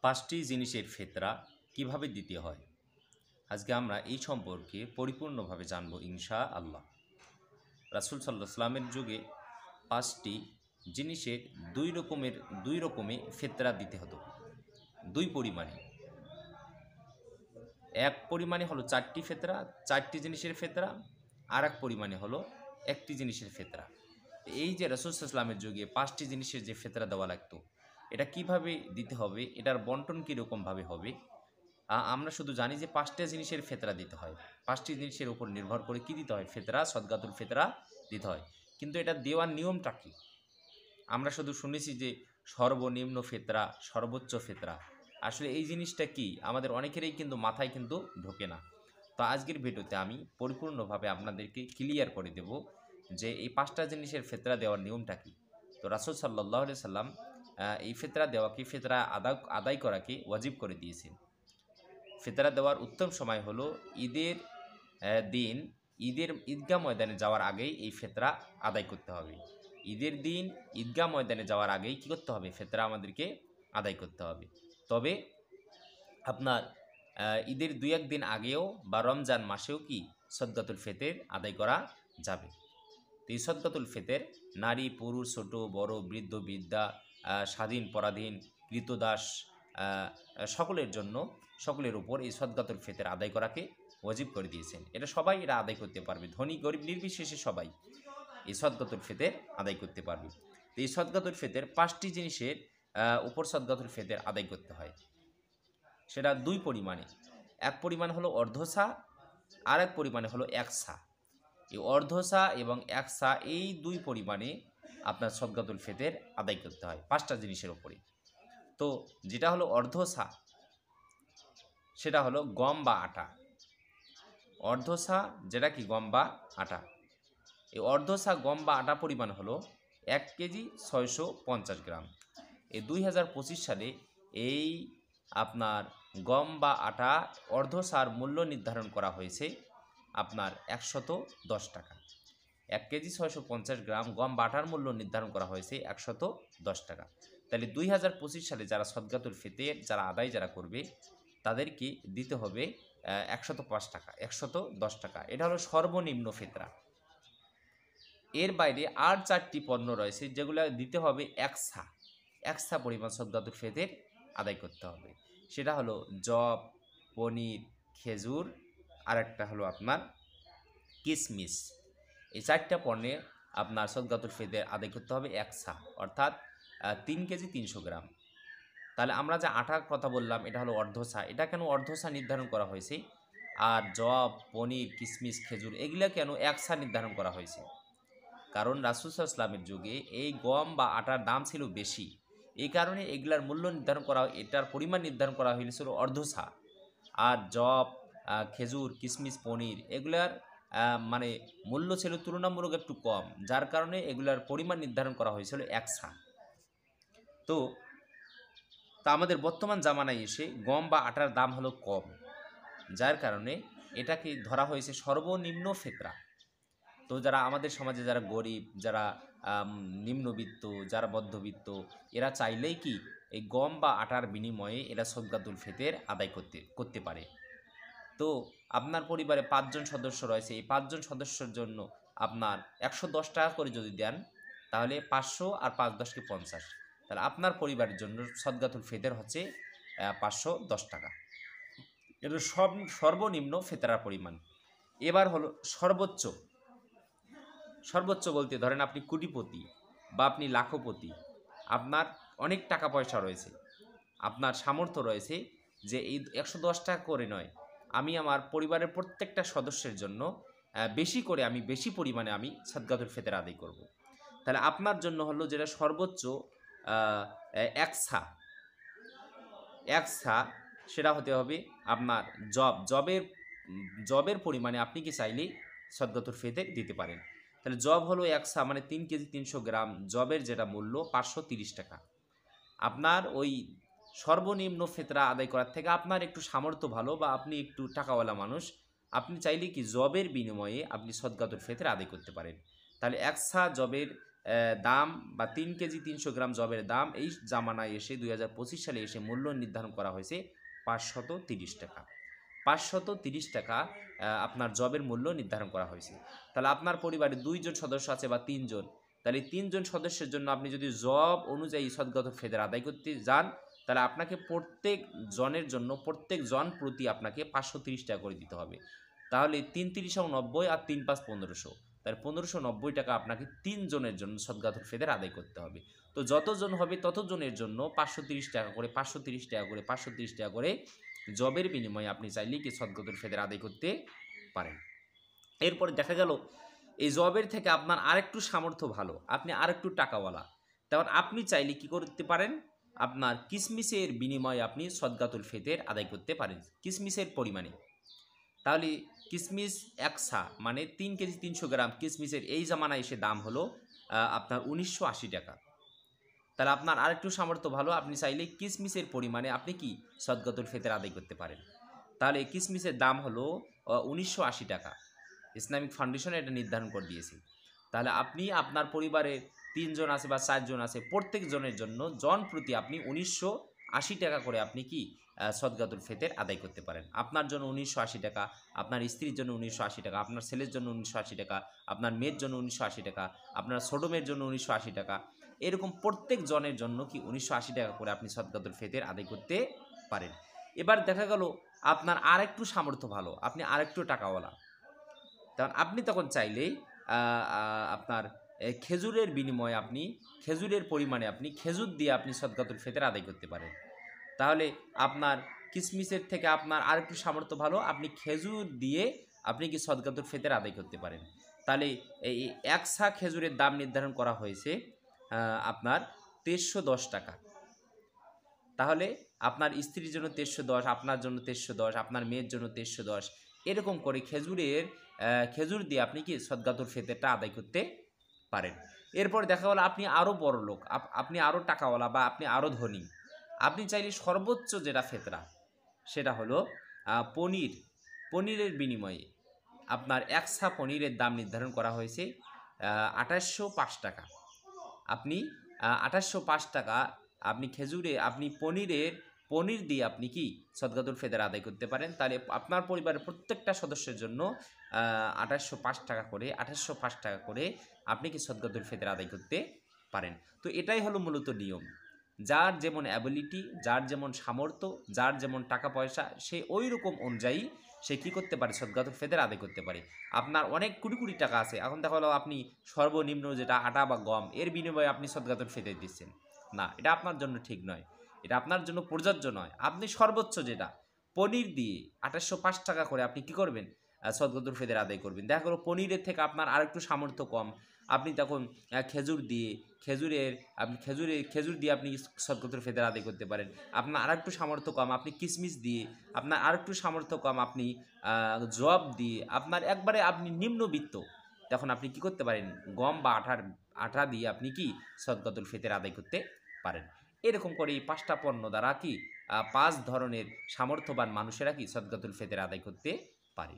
পাঁচটি জিনিসের ফিতরা কিভাবে দিতে হয় আজকে আমরা এই সম্পর্কে পরিপূর্ণভাবে জানব ইনশাআল্লাহ। রাসূল সাল্লাল্লাহু আলাইহি ওয়াসাল্লামের যুগে পাঁচটি জিনিসের দুই রকমে ফিতরা দিতে হতো, দুই পরিমাণে। এক পরিমাণে হলো চারটি ফিতরা, চারটি জিনিসের ফিতরা, আর এক পরিমাণে হলো একটি জিনিসের ফিতরা। এই যে রাসূল সাল্লাল্লাহু আলাইহি ওয়াসাল্লামের যুগে পাঁচটি জিনিসের যে ফিতরা দেওয়া লাগতো, এটা কিভাবে দিতে হবে, এটার বন্টন কীরকমভাবে হবে, আমরা শুধু জানি যে পাঁচটা জিনিসের ফিতরা দিতে হয়। পাঁচটি জিনিসের উপর নির্ভর করে কি দিতে হয়? ফিতরা, সদকাতুল ফিতরা দিতে হয়। কিন্তু এটা দেওয়ার নিয়মটা কী? আমরা শুধু শুনেছি যে সর্বনিম্ন ফিতরা, সর্বোচ্চ ফিতরা। আসলে এই জিনিসটা কি আমাদের অনেকেরই কিন্তু মাথায় কিন্তু ঢোকে না। তো আজকের ভিডিওতে আমি পরিপূর্ণভাবে আপনাদেরকে ক্লিয়ার করে দেব যে এই পাঁচটা জিনিসের ফিতরা দেওয়ার নিয়মটা কী। তো রাসূল সাল্লাল্লাহু আলাইহি সাল্লাম এই ফিতরা দেওয়াকে, ফিতরা আদায় করাকে ওয়াজিব করে দিয়েছেন। ফিতরা দেওয়ার উত্তম সময় হলো ঈদের দিন, ঈদগাহ ময়দানে যাওয়ার আগেই এই ফিতরা আদায় করতে হবে। ঈদের দিন ঈদগাহ ময়দানে যাওয়ার আগেই কী করতে হবে? ফিতরা আমাদেরকে আদায় করতে হবে। তবে আপনার ঈদের 2-1 দিন আগেও বা রমজান মাসেও কি সদকাতুল ফিতর আদায় করা যাবে। তো এই সদকাতুল ফিতর নারী, পুরুষ, ছোট বড়, বৃদ্ধ বৃদ্ধা, স্বাধীন পরাধীন, কৃতদাস, সকলের উপর এই সদকাতুল ফিতর আদায় করাকে ওয়াজিব করে দিয়েছেন। এটা সবাই আদায় করতে পারবে, ধনী গরিব নির্বিশেষে সবাই এই সদকাতুল ফিতর আদায় করতে পারবে। তো এই সদকাতুল ফিতর পাঁচটি জিনিসের উপর সদকাতুল ফিতর আদায় করতে হয়, সেটা দুই পরিমাণে। এক পরিমাণ হলো অর্ধসা, আর এক পরিমাণে হলো একসা। এই অর্ধসা এবং একসা, এই দুই পরিমাণে আপনার সদকাতুল ফিতর আদায় করতে হয় পাঁচটা জিনিসের ওপরে। তো যেটা হলো অর্ধসা, সেটা হলো গম বা আটা। অর্ধসা যেটা কি গম বা আটা। এই অর্ধসা গম বা আটা পরিমাণ হলো 1 কেজি 650 গ্রাম। এই 2025 সালে এই আপনার গম বা আটা অর্ধসার মূল্য নির্ধারণ করা হয়েছে আপনার 110 টাকা। 1 কেজি 650 গ্রাম গম বা আটার মূল্য নির্ধারণ করা হয়েছে 110 টাকা। তাহলে 2025 সালে যারা সদকাতুল ফিতর যারা করবে, তাদেরকে দিতে হবে 105 টাকা, 110 টাকা। এটা হলো সর্বনিম্ন ফিতরা। এর বাইরে আর 4টি পণ্য রয়েছে যেগুলো দিতে হবে একসা পরিমাণ সদকাতুল ফিতর আদায় করতে হবে। সেটা হলো যব, পনির, খেজুর, আর একটা হলো আপনার কিশমিশ। এই 4টা পণ্যে আপনার সদকাতুল ফিতর আদায় করতে হবে একসা, অর্থাৎ 3 কেজি 300 গ্রাম। তাহলে আমরা যে আটার কথা বললাম এটা হলো অর্ধসা। এটা কেন অর্ধসা নির্ধারণ করা হয়েছে? আর যব, পনির, কিশমিশ, খেজুর এগুলো কেন একসা নির্ধারণ করা হয়েছে? কারণ রাসূল সাল্লাল্লাহু আলাইহি ওয়াসাল্লামের যুগে এই গম বা আটার দাম ছিল বেশি। এই কারণে এগুলার মূল্য নির্ধারণ করা, এটার পরিমাণ নির্ধারণ করা হয়েছিল অর্ধসা। আর যব, খেজুর, কিশমিশ, পনির এগুলার মানে মূল্য ছিল তুলনামূলক একটু কম, যার কারণে এগুলার পরিমাণ নির্ধারণ করা হয়েছিল একসা। তো আমাদের বর্তমান জামানায় এসে গম বা আটার দাম হলো কম, যার কারণে এটাকে ধরা হয়েছে সর্বনিম্ন ফিতরা। তো যারা আমাদের সমাজে যারা গরিব, যারা নিম্নবিত্ত, যারা মধ্যবিত্ত, এরা চাইলেই কি এই গম বা আটার বিনিময়ে এরা সদকাতুল ফিতর আদায় করতে পারে। তো আপনার পরিবারে 5 জন সদস্য রয়েছে, এই 5 জন সদস্যের জন্য আপনার 110 টাকা করে যদি দেন, তাহলে 500 আর 5 10 = 50। তাহলে আপনার পরিবারের জন্য সদকাতুল ফিতর হচ্ছে 510 টাকা। এটা সর্বনিম্ন ফিতরার পরিমাণ। এবার হলো সর্বোচ্চ বলতে ধরেন আপনি কোটিপতি বা আপনি লাখপতি, আপনার অনেক টাকা পয়সা রয়েছে, আপনার সামর্থ্য রয়েছে যে এই 110 টাকা করে নয়, আমি আমার পরিবারের প্রত্যেকটা সদস্যের জন্য বেশি পরিমাণে আমি সদকাতুল ফিতর আদায় করব। তাহলে আপনার জন্য হলো যেটা সর্বোচ্চ একসা, সেটা হতে হবে আপনার জবের পরিমাণে আপনি কি চাইলেই সদকাতুল ফিতর দিতে পারেন। তাহলে জব হলো একসা, মানে 3 কেজি 300 গ্রাম জবের যেটা মূল্য 530 টাকা। আপনার ওই সর্বনিম্ন ফিতরা আদায় করার থেকে আপনার একটু সামর্থ্য ভালো বা আপনি একটু টাকাওয়ালা মানুষ, আপনি চাইলে কি জবের বিনিময়ে আপনি সদকাতুল ফিতর আদায় করতে পারেন। তাহলে একসা জবের দাম বা 3 কেজি 300 গ্রাম জবের দাম এই জামানায় এসে 2025 সালে এসে মূল্য নির্ধারণ করা হয়েছে 530 টাকা। 530 টাকা আপনার জবের মূল্য নির্ধারণ করা হয়েছে। তাহলে আপনার পরিবারে 2 জন সদস্য আছে বা 3 জন, তাহলে 3 জন সদস্যের জন্য আপনি যদি জব অনুযায়ী সদকাতুল ফিতর আদায় করতে যান, তাহলে আপনাকে প্রত্যেক জন প্রতি আপনাকে 530 টাকা করে দিতে হবে। তাহলে 3 3 90 আর 3 5 1500, তাহলে 1590 টাকা আপনাকে 3 জনের জন্য সদকাতুল ফিতর আদায় করতে হবে। তো যতজন হবে ততজনের জন্য 530 টাকা করে 530 টাকা করে 530 টাকা করে জবের বিনিময়ে আপনি চাইলে কি সদকাতুল ফিতর আদায় করতে পারেন। এরপরে দেখা গেল এই জবের থেকে আপনার আরেকটু সামর্থ্য ভালো, আপনি আরেকটু টাকাওয়ালা, তখন আপনি চাইলে কি করতে পারেন, আপনার কিসমিসের বিনিময়ে আপনি সদকাতুল ফিতর আদায় করতে পারেন কিসমিসের পরিমাণে। তাহলে কিসমিস 1 সা মানে 3 কেজি 300 গ্রাম কিসমিসের এই জামানায় এসে দাম হলো আপনার 1980 টাকা। তাহলে আপনার আরেকটু সামর্থ্য ভালো, আপনি চাইলে কিসমিসের পরিমাণে আপনি কি সদকাতুল ফিতর আদায় করতে পারেন। তাহলে কিসমিসের দাম হলো 1980 টাকা। ইসলামিক ফাউন্ডেশন এটা নির্ধারণ করে দিয়েছে। তাহলে আপনি আপনার পরিবারে 3 জন আছে বা 4 জন আছে, প্রত্যেক জনের জন্য জন প্রতি আপনি 1980 টাকা করে আপনি কি সদকাতুল ফিতর আদায় করতে পারেন। আপনার জন্য 1980 টাকা, আপনার স্ত্রীর জন্য 1980 টাকা, আপনার ছেলের জন্য 1980 টাকা, আপনার মেয়ের জন্য 1980 টাকা, আপনার ছোটো মেয়ের জন্য 1980 টাকা, এরকম প্রত্যেক জনের জন্য কি 1980 টাকা করে আপনি সদকাতুল ফিতর আদায় করতে পারেন। এবার দেখা গেল আপনার আরেকটু সামর্থ্য ভালো, আপনি আরেকটু টাকাওয়ালা, তখন আপনি তখন চাইলেই আপনার খেজুরের বিনিময়ে আপনি খেজুরের পরিমাণে আপনি খেজুর দিয়ে আপনি সদকাতুল ফিতর আদায় করতে পারেন। তাহলে আপনার কিসমিসের থেকে আপনার আরেকটু সামর্থ্য ভালো, আপনি খেজুর দিয়ে আপনি কি সদকাতুল ফিতর আদায় করতে পারেন। তাহলে এই 1 সা খেজুরের দাম নির্ধারণ করা হয়েছে আপনার 1310 টাকা। তাহলে আপনার স্ত্রীর জন্য 1310, আপনার জন্য 1310, আপনার মেয়ের জন্য 1310, এরকম করে খেজুর দিয়ে আপনি কি সদকাতুল ফিতরটা আদায় করতে পারেন। এরপর দেখা গেল আপনি আরও বড় লোক, আপনি আরও টাকাওয়ালা বা আপনি আরও ধনী, আপনি চাইলে সর্বোচ্চ যেটা ফিতরা সেটা হলো পনিরের বিনিময়ে আপনার 1 সা পনিরের দাম নির্ধারণ করা হয়েছে 2805 টাকা। আপনি 2805 টাকা আপনি পনির দিয়ে আপনি কি সদকাতুল ফিতর আদায় করতে পারেন। তাহলে আপনার পরিবারের প্রত্যেকটা সদস্যের জন্য 2805 টাকা করে আপনি কি সদকাতুল ফিতর আদায় করতে পারেন। তো এটাই হলো মূলত নিয়ম। যার যেমন অ্যাবিলিটি, যার যেমন সামর্থ্য, যার যেমন টাকা পয়সা, সে ওই রকম অনুযায়ী সে কী করতে পারে, সদকাতুল ফিতর আদায় করতে পারে। আপনার অনেক কোটি কোটি টাকা আছে, এখন দেখা হলো আপনি সর্বনিম্ন যেটা আটা বা গম এর বিনিময়ে আপনি সদকাতুল ফিতর দিচ্ছেন, না, এটা আপনার জন্য ঠিক নয়, এটা আপনার জন্য প্রযোজ্য নয়। আপনি সর্বোচ্চ যেটা পনির দিয়ে 2805 টাকা করে আপনি কি করবেন, সদকাতুল ফিতর আদায় করবেন। দেখা গেলো পনিরের থেকে আপনার আরেকটু সামর্থ্য কম, আপনি তখন খেজুর দিয়ে আপনি সদকাতুল ফিতর আদায় করতে পারেন। আপনার আরেকটু সামর্থ্য কম, আপনি কিসমিস দিয়ে, আপনার আরেকটু সামর্থ্য কম, আপনি জব দিয়ে, আপনার একবারে আপনি নিম্নবিত্ত, তখন আপনি কি করতে পারেন, গম বা আটা দিয়ে আপনি কি সদকাতুল ফিতর আদায় করতে পারেন। এরকম করে এই 5টা পণ্য দ্বারা কি 5 ধরনের সামর্থ্যবান মানুষেরা কি সদকাতুল ফিতর আদায় করতে পারে।